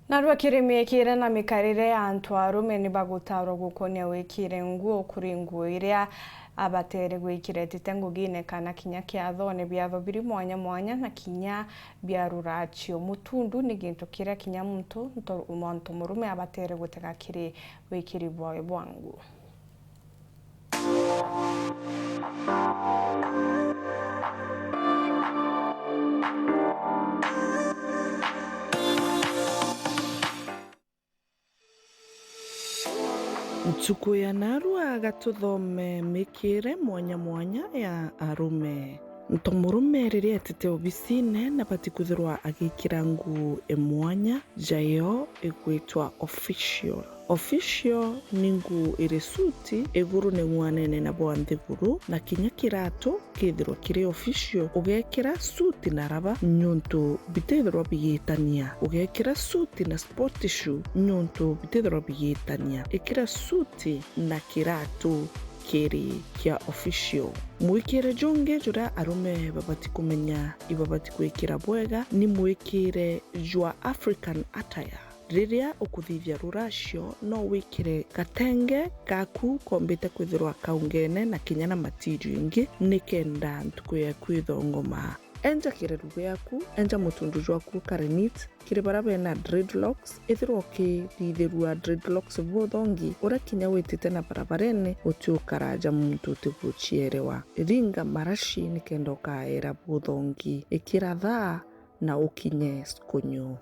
Narua kirimiekire na mikarire ya antu arume ni bagutaro gukonia wikire nguo kuri nguo iria abatere gwikire tite ngugine kana kinya kiathone biatho biri mwanya mwanya na kinya bia ruracio mutundu ni gintu kiria kinya muntu murume abatere gutega kiri wikiri bwawe bwangu. Ntuku ya narua gatuthome mikire mwanya mwanya ya arume. Murume riria etete obisine na bati kuthirwa agikira nguo mwanya jayo igwitwa official. Official ni nguo iri suti iguru ni ngwanene na bwa nthiguru na kinya kirato kithirwa kiri official ugekira suti na raba nyuntu bitithirwa bigitania ugekira suti na sport shoe nyuntu bitithirwa bigitania ikira suti na kirato kiri kia official. Mwikire jonge jura arume babati kumenya ibabati kwikira bwega ni mwikire jwa African attire. Riria ukuthithia ruracio no wikire katenge gaku kombite kwithirwa kaungene na kinya na material ingi nikenda ntuku yaku ithongoma. Enja kireru yaku, enja mutundu jwaku kare neat, kiri barabe na dreadlocks, ithirwa ukithithirua dreadlocks vuthongi, ura kinya witite na barabarene utiukaraja muntu utiguchierewa. Ringa marashi nikenda ukaera vuthongi, ikira thaa na ukinye skunyu.